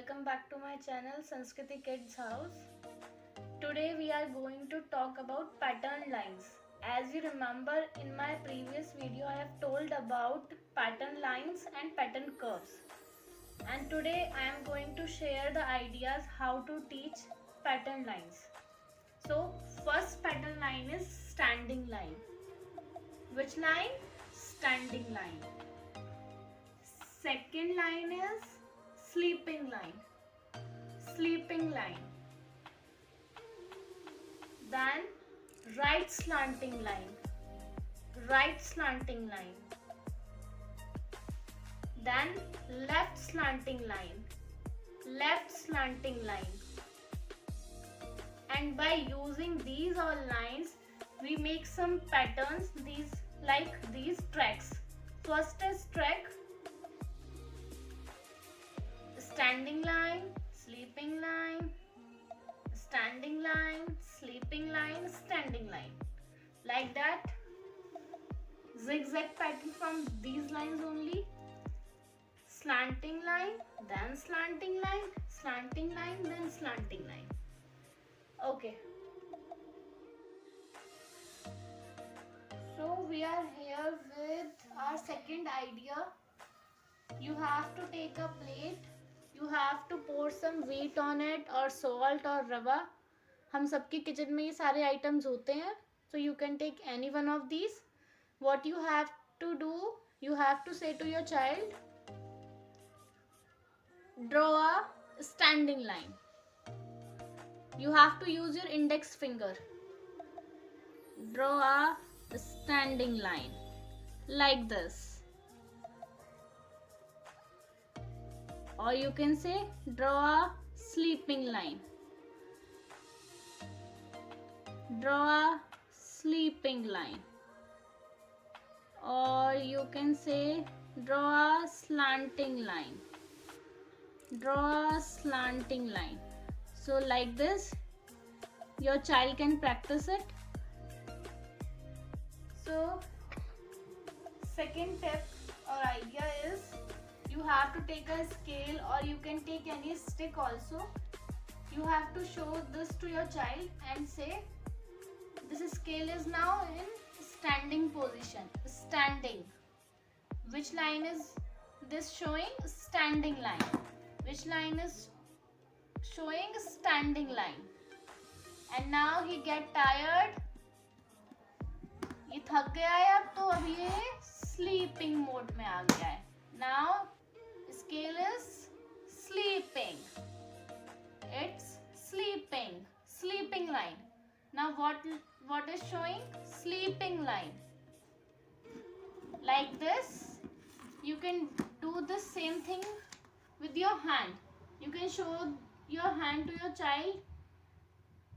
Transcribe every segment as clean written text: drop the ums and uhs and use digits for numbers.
welcome back to my channel Sanskriti Kids House. Today we are going to talk about pattern lines. As you remember, in my previous video I have told about pattern lines and pattern curves. And today I am going to share the ideas how to teach pattern lines. So first pattern line is standing line. Which line? Standing line. Second line is sleeping line. Sleeping line. Then right slanting line. Right slanting line. Then left slanting line. Left slanting line. And by using these all lines, we make some patterns like these tracks. First is track, standing line, sleeping line, standing line, sleeping line, standing line. Like that, zigzag pattern from these lines only. Slanting line, then slanting line, slanting line, then slanting line. Okay. So we are here with our second idea. You have to take a plate. You have to pour some wheat on it or salt or rava. हम सबके kitchen में ये सारे items होते हैं. So you can take any one of these. What you have to do, you have to say to your child, draw a standing line. You have to use your index finger. Draw a standing line like this. Or you can say draw a sleeping line. Draw a sleeping line. Or you can say draw a slanting line. Draw a slanting line. So like this, your child can practice it. So second tip or idea is, you have to take a scale or you can take any stick also. You have to show this to your child and say, this scale is now in standing position. Standing. Which line is this showing? Standing line. Which line is showing? Standing line. And now he get tired. ये थक गया है अब, तो अब ये sleeping mode में आ गया है. Now scale is sleeping. It's sleeping. Sleeping line. Now what is showing? Sleeping line. Like this. You can do the same thing with your hand. You can show your hand to your child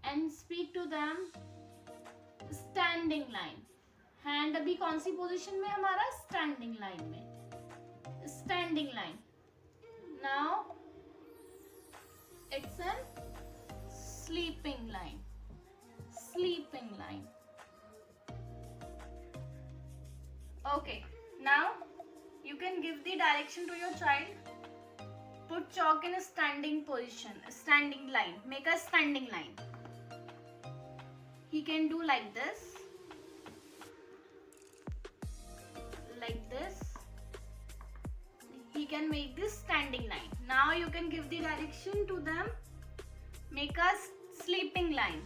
and speak to them. Standing line. Hand अभी कौन सी position में हमारा? Standing line में. Standing line. Now it's an sleeping line. Sleeping line. Okay, now you can give the direction to your child. Put chalk in a standing position, a standing line. Make a standing line. He can do like this. Like this. He can make this standing line. Now you can give the direction to them. Make a sleeping line.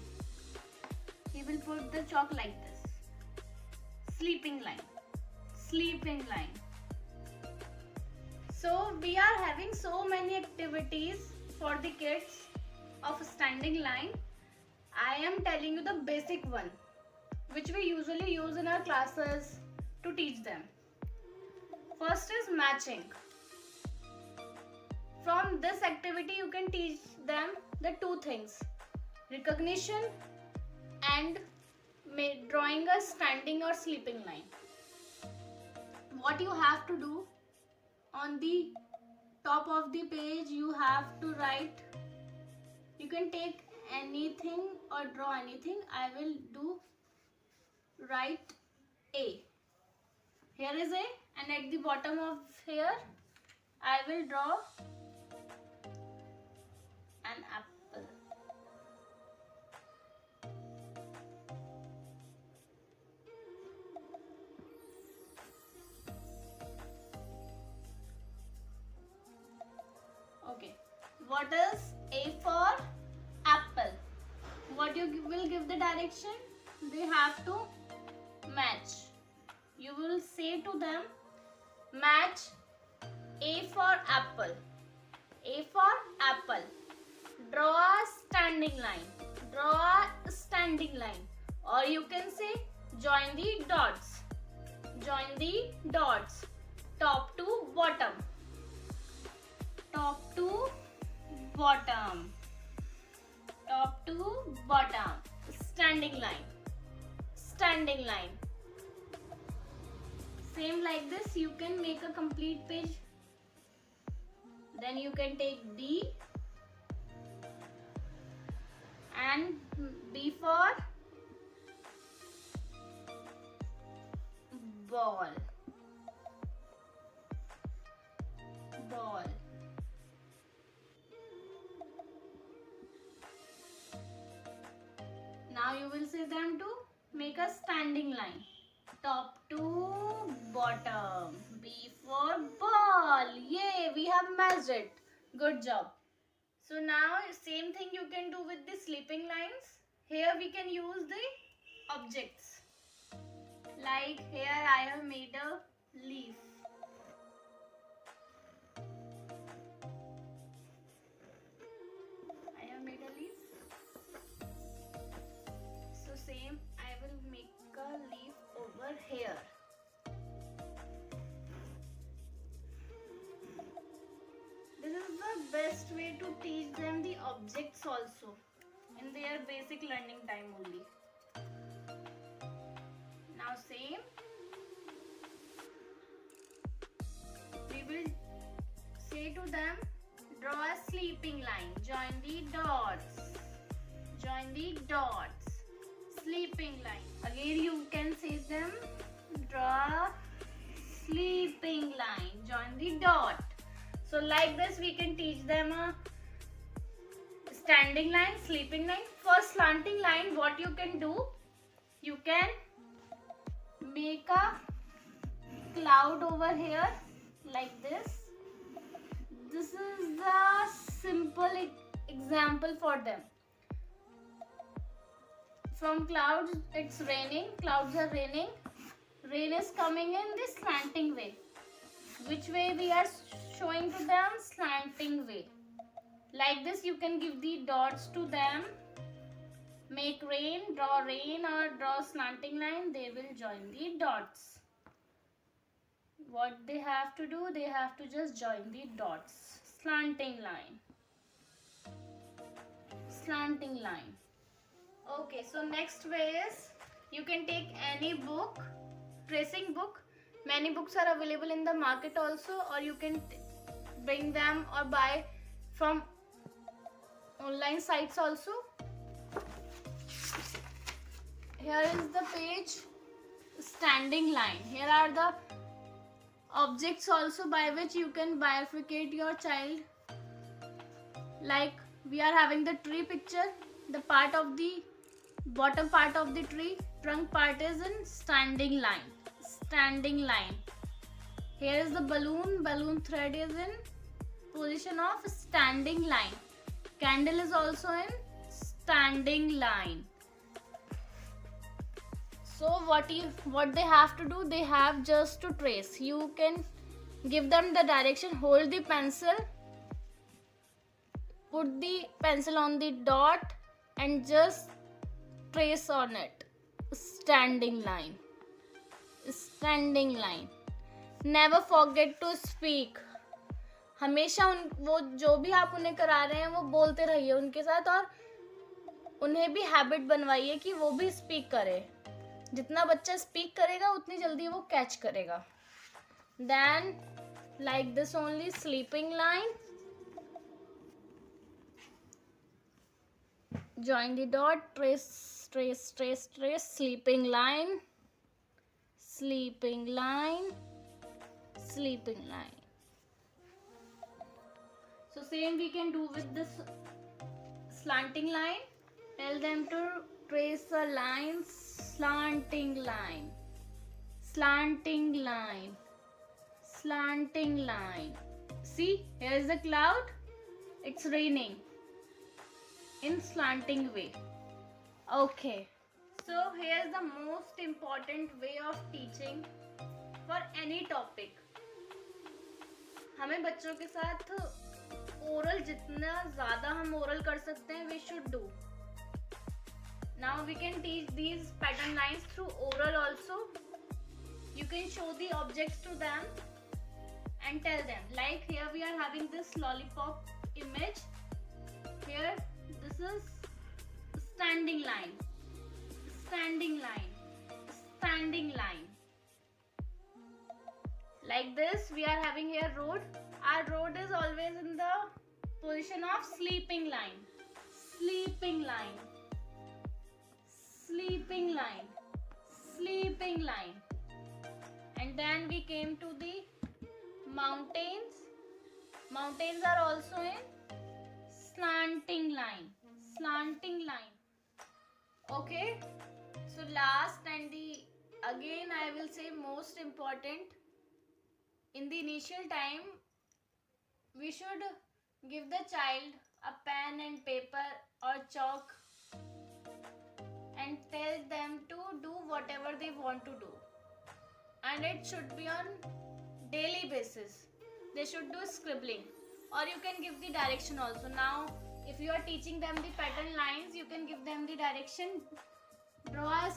He will put the chalk like this. Sleeping line. Sleeping line. So we are having so many activities for the kids of standing line. I am telling you the basic one, which we usually use in our classes to teach them. First is matching. From this activity you can teach them the two things: recognition and drawing a standing or sleeping line. What you have to do, on the top of the page you have to write, you can take anything or draw anything. I will do write A. Here is A, and at the bottom of here I will draw an apple. Okay, what is A for apple? What you will give the direction? They have to match. You will say to them, match A for apple. A for apple. Draw a standing line. Draw a standing line. Or you can say, join the dots. Join the dots. Top to bottom. Top to bottom. Top to bottom. Standing line. Standing line. Same like this, you can make a complete page. Then you can take D and B for ball. Ball. Now you will say them to make a standing line. Top to bottom. B for ball. Yay, we have matched it. Good job. So now same thing you can do with the sleeping lines. Here we can use the objects. Like here I have made a leaf. I have made a leaf. So same I will make a leaf over here. This is the best way to teach them the objects also in their basic learning time only. Now same, we will say to them, draw a sleeping line, join the dots, join the dots, sleeping line. Again you can say them, draw sleeping line, join the dot. So like this we can teach them a standing line, sleeping line. For slanting line, what you can do, you can make a cloud over here like this. This is the simple example for them. From clouds, it's raining, clouds are raining. Rain is coming in this slanting way. Which way we are showing to them? Slanting way. Like this you can give the dots to them. Make rain or draw slanting line. They will join the dots. What they have to do? They have to just join the dots. Slanting line. Slanting line. Okay, so next way is you can take any book, tracing book. Many books are available in the market also, or you can bring them or buy from online sites also. Here is the page standing line. Here are the objects also by which you can bifurcate your child. Like we are having the tree picture. The part of the bottom part of the tree, trunk part is in standing line. Standing line. Here is the balloon. Balloon thread is in position of standing line. Candle is also in standing line. So what they have to do? They have just to trace. You can give them the direction. Hold the pencil. Put the pencil on the dot and just trace on it. Standing line. Standing line. Never forget to speak. हमेशा वो जो भी आप उन्हें करा रहे हैं वो बोलते रहिए उनके साथ, और उन्हें भी हैबिट बनवाइए कि वो भी स्पीक करे. जितना बच्चा स्पीक करेगा उतनी जल्दी वो कैच करेगा. Then like this only, sleeping line. Join the dot, trace, trace, trace, trace, sleeping line, sleeping line, sleeping line. So same we can do with this slanting line. Tell them to trace a line, slanting line, slanting line, slanting line. See, here is the cloud. It's raining in slanting way. Okay, so here is the most important way of teaching for any topic. हमें बच्चों के साथ oral जितना ज़्यादा हम oral कर सकते हैं we should do. Now we can teach these pattern lines through oral also. You can show the objects to them and tell them. Like here we are having this lollipop image. Here this is standing line, standing line, standing line. Like this we are having here road. Our road is always in the position of sleeping line, sleeping line, sleeping line, sleeping line. And then we came to the mountains. Mountains are also in slanting line, slanting line. Okay, so last and the again I will say most important, in the initial time we should give the child a pen and paper or chalk and tell them to do whatever they want to do, and it should be on daily basis. They should do scribbling, or you can give the direction also. Now if you are teaching them the pattern lines, you can give them the direction. Draw a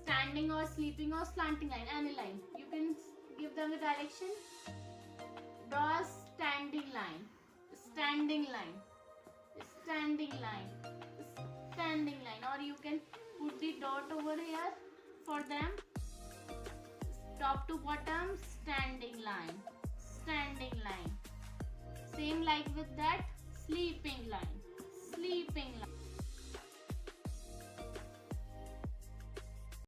standing or sleeping or slanting line, any line. You can give them the direction. Draw a standing line, standing line, standing line, standing line, or you can put the dot over here for them. Top to bottom, standing line, standing line. Same like with that, sleeping line, sleeping line.